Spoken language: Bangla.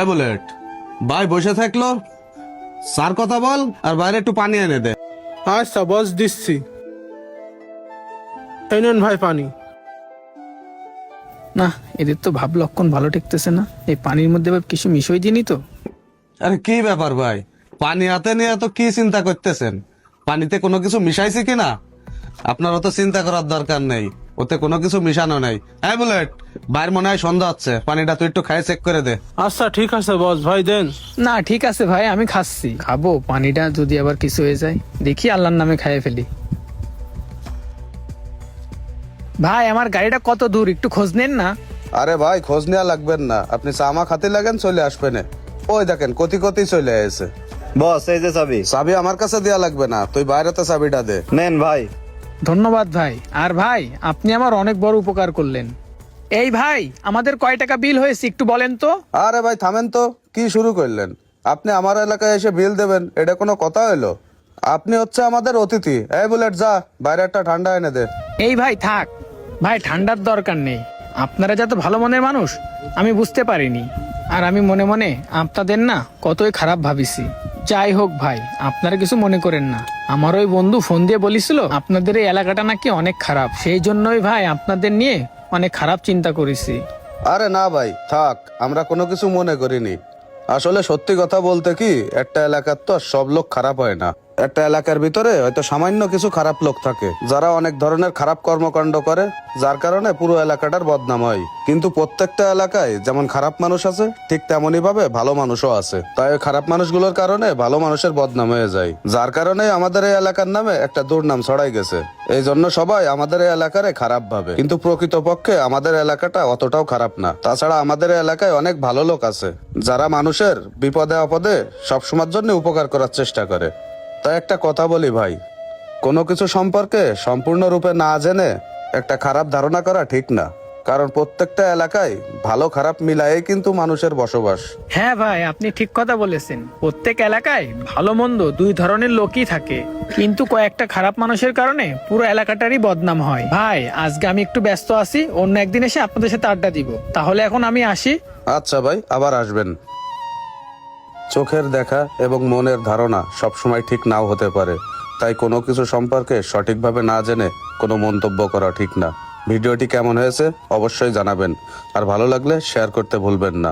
এ বুলেট, ভাই বসে থাকলো, স্যার কথা বল আর বাইরে একটু পানি এনে দে। আচ্ছা বস, দিচ্ছি। এই নেন ভাই পানি। না, এদের তো ভাব লক্ষণ ভালো ঠেকতেছে না। এই পানির মধ্যে আবার কিছু মিশই দিনি তো? আরে কি ব্যাপার ভাই, পানি হাতে নিয়ে এত কি চিন্তা করতেছেন? পানিতে কোনো কিছু মিশাইছে কিনা আপনার অত চিন্তা করার দরকার নেই, ওতে কোনো কিছু মিশানো নেই। হ্যাঁ বুলেট, বাইরে মনে হয় সন্ধ্যা হচ্ছে, পানিটা তুই একটু খাই চেক করে দে। আচ্ছা ঠিক আছে বস, ভাই দেন। না ঠিক আছে ভাই, আমি খাচ্ছি। খাবো পানিটা, যদি আবার কিছু হয়ে যায় দেখি আল্লাহর নামে খাইয়ে ফেলি। ভাই আমার গাড়িটা কত দূর, একটু খোঁজ নেন না। আরে ভাই খোঁজ নেওয়া লাগবেন না, আপনি চামা খাতে লাগেন চলে আসবেন। ওই দেখেন কতি কতি চলে এসে। বস এই যে চাবি। চাবি আমার কাছে দেয়া লাগবে না, তুই বাইরেতে চাবিটা দে। নেন ভাই। ধন্যবাদ ভাই। আর ভাই আপনি আমার অনেক বড় উপকার করলেন। এই ভাই, আমাদের কয় টাকা বিল হয়েছে একটু বলেন তো? আরে ভাই থামেন তো, কি শুরু করলেন? আপনি আমার এলাকায় এসে বিল দেবেন, এটা কোনো কথা হইলো? আপনি হচ্ছে আমাদের অতিথি। এই বুলেট যা, বাইরে একটা ঠান্ডা এনে দে। এই ভাই থাক ভাই, ঠান্ডার দরকার নেই। আপনারা যত ভালো মনের মানুষ আমি বুঝতে পারিনি। আর আমি মনে মনে আপনাদের না কতই খারাপ ভাবিছি। যাই হোক ভাই, আপনারা কিছু মনে করেন না। আমার ওই বন্ধু ফোন দিয়ে বলেছিল আপনাদের এই এলাকাটা নাকি অনেক খারাপ, সেই জন্যই ভাই আপনাদের নিয়ে অনেক খারাপ চিন্তা করেছি। আরে না ভাই থাক, আমরা কোনো কিছু মনে করিনি। আসলে সত্যি কথা বলতে কি, একটা এলাকার তো আর সব লোক খারাপ হয় না। একটা এলাকার ভিতরে হয়তো সামান্য কিছু খারাপ লোক থাকে, যারা অনেক ধরনের খারাপ কর্মকাণ্ড করে, যার কারণে পুরো এলাকাটার বদনাম হয়। কিন্তু প্রত্যেকটা এলাকায় যেমন খারাপ মানুষ আছে, ঠিক তেমনই ভাবে ভালো মানুষও আছে। তাই ওই খারাপ মানুষগুলোর কারণে ভালো মানুষের বদনাম হয়ে যায়, যার কারণে আমাদের এই এলাকার নামে একটা দুর্নাম ছড়াই গেছে। এই জন্য সবাই আমাদের এই এলাকারে খারাপ ভাবে, কিন্তু প্রকৃতপক্ষে আমাদের এলাকাটা অতটাও খারাপ না। তাছাড়া আমাদের এই এলাকায় অনেক ভালো লোক আছে, যারা মানুষের বিপদে আপদে সবসময়ের জন্য উপকার করার চেষ্টা করে। তাই একটা কথা বলি ভাই, কোনো কিছু সম্পর্কে সম্পূর্ণরূপে না জেনে একটা খারাপ ধারণা করা ঠিক না, কারণ প্রত্যেকটা এলাকায় ভালো খারাপ মিলায়ে কিন্তু মানুষের বসবাস। হ্যাঁ ভাই, আপনি ঠিক কথা বলেছেন। প্রত্যেক এলাকায় ভালো মন্দ দুই ধরনের লোকই থাকে, কিন্তু কয়েকটা খারাপ মানুষের কারণে পুরো এলাকাটারই বদনাম হয়। ভাই আজকে আমি একটু ব্যস্ত আছি, অন্য একদিন এসে আপনাদের সাথে আড্ডা দিব। তাহলে এখন আমি আসি। আচ্ছা ভাই, আবার আসবেন। চোখের দেখা এবং মনের ধারণা সবসময় ঠিক নাও হতে পারে, তাই কোনো কিছু সম্পর্কে সঠিকভাবে না জেনে কোনো মন্তব্য করা ঠিক না। ভিডিওটি কেমন হয়েছে অবশ্যই জানাবেন, আর ভালো লাগলে শেয়ার করতে ভুলবেন না।